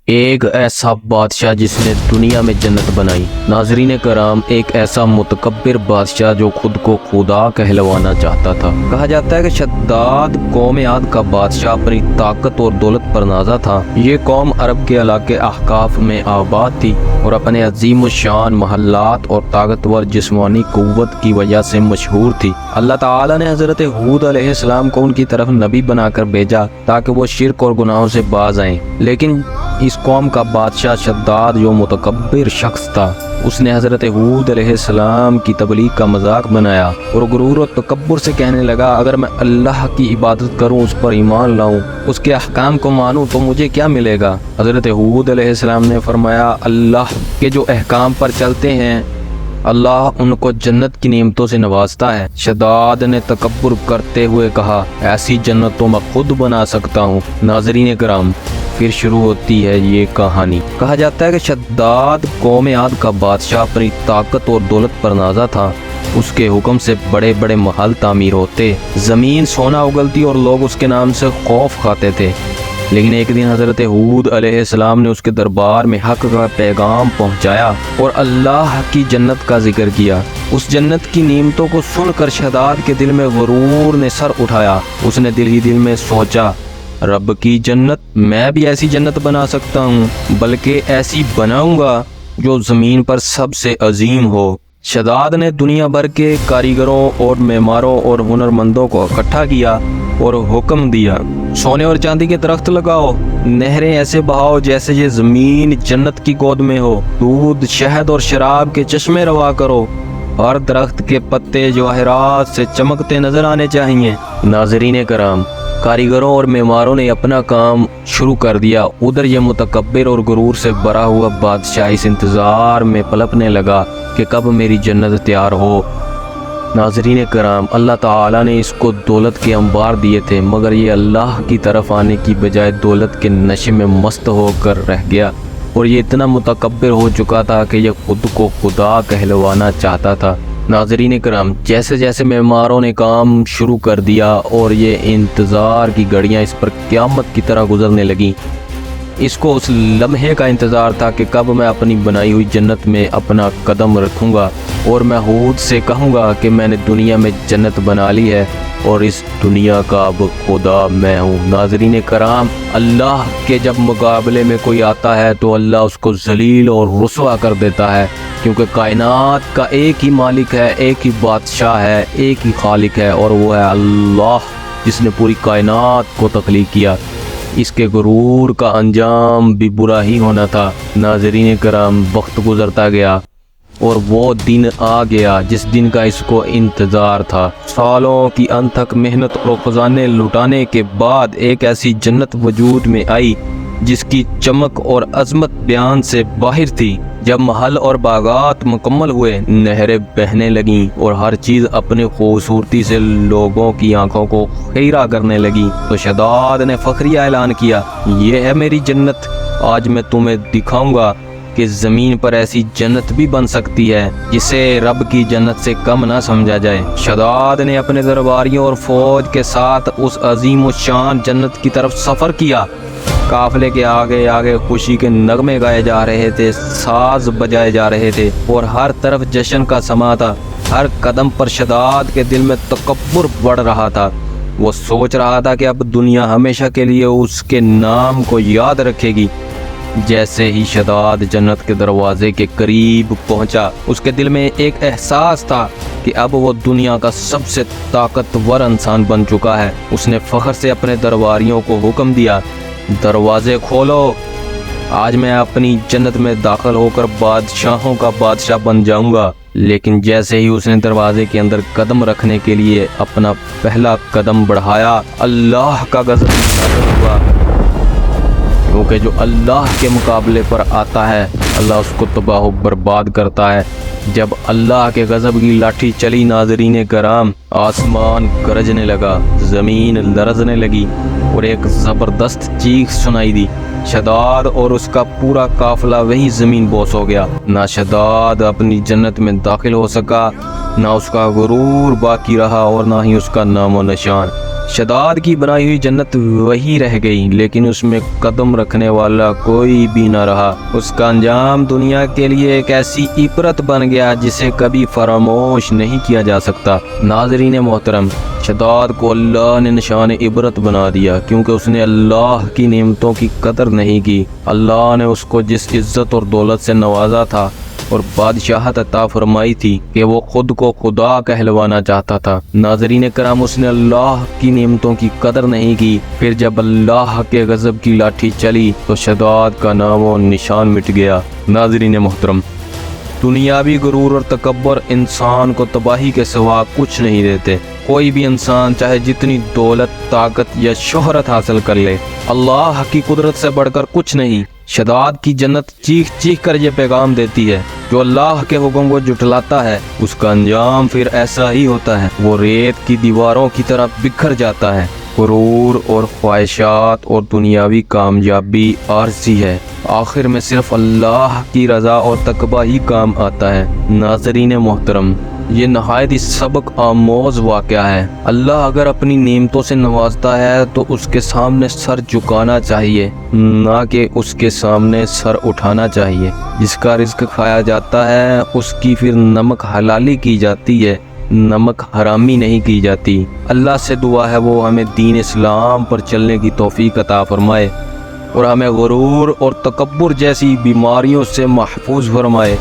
ایک ایسا بادشاہ جس نے دنیا میں جنت بنائی۔ ناظرین کرام، ایک ایسا متکبر بادشاہ جو خود کو خدا کہلوانا چاہتا تھا۔ کہا جاتا ہے کہ شداد قوم عاد کا بادشاہ اپنی طاقت اور دولت پر نازا تھا۔ یہ قوم عرب کے علاقے احقاف میں آباد تھی اور اپنے عظیم الشان محلات اور طاقتور جسمانی قوت کی وجہ سے مشہور تھی۔ اللہ تعالیٰ نے حضرت ہود علیہ السلام کو ان کی طرف نبی بنا کر بھیجا تاکہ وہ شرک اور گناہوں سے باز آئیں، لیکن اس قوم کا بادشاہ شداد جو متکبر شخص تھا، اس نے حضرت ہود علیہ السلام کی تبلیغ کا مذاق بنایا اور غرور و تکبر سے کہنے لگا، اگر میں اللہ کی عبادت کروں، اس پر ایمان لاؤں، اس کے احکام کو مانوں تو مجھے کیا ملے گا؟ حضرت ہود علیہ السلام نے فرمایا، اللہ کے جو احکام پر چلتے ہیں اللہ ان کو جنت کی نعمتوں سے نوازتا ہے۔ شداد نے تکبر کرتے ہوئے کہا، ایسی جنت تو میں خود بنا سکتا ہوں۔ ناظرین کرام، پھر شروع ہوتی ہے یہ کہانی۔ کہا جاتا ہے کہ شداد قوم عاد کا بادشاہ اپنی طاقت اور دولت پر نازا تھا۔ اس کے حکم سے بڑے بڑے محل تعمیر ہوتے، زمین سونا اگلتی اور لوگ اس کے نام سے خوف کھاتے تھے۔ لیکن ایک دن حضرت ہود علیہ السلام نے اس کے دربار میں حق کا پیغام پہنچایا اور اللہ کی جنت کا ذکر کیا۔ اس جنت کی نعمتوں کو سن کر شداد کے دل میں غرور نے سر اٹھایا۔ اس نے دل ہی دل میں سوچا، رب کی جنت، میں بھی ایسی جنت بنا سکتا ہوں، بلکہ ایسی بناؤں گا جو زمین پر سب سے عظیم ہو۔ شداد نے دنیا بھر کے کاریگروں اور معماروں اور ہنرمندوں کو اکٹھا کیا اور حکم دیا، سونے اور چاندی کے درخت لگاؤ، نہریں ایسے بہاؤ جیسے یہ زمین جنت کی گود میں ہو، دودھ، شہد اور شراب کے چشمے روا کرو، ہر درخت کے پتے جواہرات سے چمکتے نظر آنے چاہیے۔ ناظرین کرام، کاریگروں اور معماروں نے اپنا کام شروع کر دیا۔ ادھر یہ متکبر اور غرور سے بھرا ہوا بادشاہ اس انتظار میں پلپنے لگا کہ کب میری جنت تیار ہو۔ ناظرین کرام، اللہ تعالیٰ نے اس کو دولت کے انبار دیے تھے، مگر یہ اللہ کی طرف آنے کی بجائے دولت کے نشے میں مست ہو کر رہ گیا، اور یہ اتنا متکبر ہو چکا تھا کہ یہ خود کو خدا کہلوانا چاہتا تھا۔ ناظرین کرام، جیسے جیسے معماروں نے کام شروع کر دیا اور یہ انتظار کی گھڑیاں اس پر قیامت کی طرح گزرنے لگیں، اس کو اس لمحے کا انتظار تھا کہ کب میں اپنی بنائی ہوئی جنت میں اپنا قدم رکھوں گا اور میں ہود سے کہوں گا کہ میں نے دنیا میں جنت بنا لی ہے اور اس دنیا کا اب خدا میں ہوں۔ ناظرین کرام، اللہ کے جب مقابلے میں کوئی آتا ہے تو اللہ اس کو ذلیل اور رسوا کر دیتا ہے، کیونکہ کائنات کا ایک ہی مالک ہے، ایک ہی بادشاہ ہے، ایک ہی خالق ہے، اور وہ ہے اللہ جس نے پوری کائنات کو تخلیق کیا۔ اس کے غرور کا انجام بھی برا ہی ہونا تھا۔ ناظرین کرام، وقت گزرتا گیا اور وہ دن آ گیا جس دن کا اس کو انتظار تھا۔ سالوں کی انتھک محنت اور خزانے لٹانے کے بعد ایک ایسی جنت وجود میں آئی جس کی چمک اور عظمت بیان سے باہر تھی۔ جب محل اور باغات مکمل ہوئے، نہریں بہنے لگیں اور ہر چیز اپنی خوبصورتی سے لوگوں کی آنکھوں کو خیرہ کرنے لگی، تو شداد نے فخریہ اعلان کیا، یہ ہے میری جنت، آج میں تمہیں دکھاؤں گا کہ زمین پر ایسی جنت بھی بن سکتی ہے جسے رب کی جنت سے کم نہ سمجھا جائے۔ شداد نے اپنے درباریوں اور فوج کے ساتھ اس عظیم الشان جنت کی طرف سفر کیا۔ قافلے کے آگے آگے خوشی کے نغمے گائے جا رہے تھے، ساز بجائے جا رہے تھے اور ہر طرف جشن کا سما تھا۔ ہر قدم پر شداد کے دل میں تکبر بڑھ رہا تھا۔ وہ سوچ رہا تھا کہ اب دنیا ہمیشہ کے لیے اس کے نام کو یاد رکھے گی۔ جیسے ہی شداد جنت کے دروازے کے قریب پہنچا، اس کے دل میں ایک احساس تھا کہ اب وہ دنیا کا سب سے طاقتور انسان بن چکا ہے۔ اس نے فخر سے اپنے درباریوں کو حکم دیا، دروازے کھولو، آج میں اپنی جنت میں داخل ہو کر بادشاہوں کا بادشاہ بن جاؤں گا۔ لیکن جیسے ہی اس نے دروازے کے اندر قدم رکھنے کے لیے اپنا پہلا قدم بڑھایا، اللہ کا غضب نازل ہوا، کیونکہ جو اللہ کے مقابلے پر آتا ہے اللہ اس کو تباہ و برباد کرتا ہے۔ جب اللہ کے غضب کی لاٹھی چلی، ناظرین کرام، آسمان گرجنے لگا، زمین لرزنے لگی اور ایک زبردست چیخ سنائی دی۔ شداد اور اس کا پورا قافلہ وہی زمین بوس ہو گیا۔ نہ شداد اپنی جنت میں داخل ہو سکا، نہ اس کا غرور باقی رہا اور نہ ہی اس کا نام و نشان۔ شداد کی بنائی ہوئی جنت وہی رہ گئی، لیکن اس میں قدم رکھنے والا کوئی بھی نہ رہا۔ اس کا انجام دنیا کے لیے ایک ایسی عبرت بن گیا جسے کبھی فراموش نہیں کیا جا سکتا۔ ناظرین محترم، شداد کو اللہ نے نشان عبرت بنا دیا کیونکہ اس نے اللہ کی نعمتوں کی قدر نہیں کی۔ اللہ نے اس کو جس عزت اور دولت سے نوازا تھا اور بادشاہت عطا فرمائی تھی کہ وہ خود کو خدا کہلوانا چاہتا تھا، ناظرین کرام، اس نے اللہ کی نعمتوں کی قدر نہیں کی۔ پھر جب اللہ کے غضب کی لاٹھی چلی تو شداد کا نام و نشان مٹ گیا۔ ناظرین محترم، دنیاوی غرور اور تکبر انسان کو تباہی کے سوا کچھ نہیں دیتے۔ کوئی بھی انسان چاہے جتنی دولت، طاقت یا شہرت حاصل کر لے، اللہ کی قدرت سے بڑھ کر کچھ نہیں۔ شداد کی جنت چیخ چیخ کر یہ پیغام دیتی ہے، جو اللہ کے حکم کو جھٹلاتا ہے اس کا انجام پھر ایسا ہی ہوتا ہے، وہ ریت کی دیواروں کی طرح بکھر جاتا ہے۔ غرور اور خواہشات اور دنیاوی کامیابی عارضی ہے، آخر میں صرف اللہ کی رضا اور تقوی ہی کام آتا ہے۔ ناظرین محترم، یہ نہایت ہی سبق آموز واقعہ ہے۔ اللہ اگر اپنی نعمتوں سے نوازتا ہے تو اس کے سامنے سر جھکانا چاہیے، نہ کہ اس کے سامنے سر اٹھانا چاہیے۔ جس کا رزق کھایا جاتا ہے اس کی پھر نمک حلالی کی جاتی ہے، نمک حرامی نہیں کی جاتی۔ اللہ سے دعا ہے وہ ہمیں دین اسلام پر چلنے کی توفیق عطا فرمائے اور ہمیں غرور اور تکبر جیسی بیماریوں سے محفوظ فرمائے۔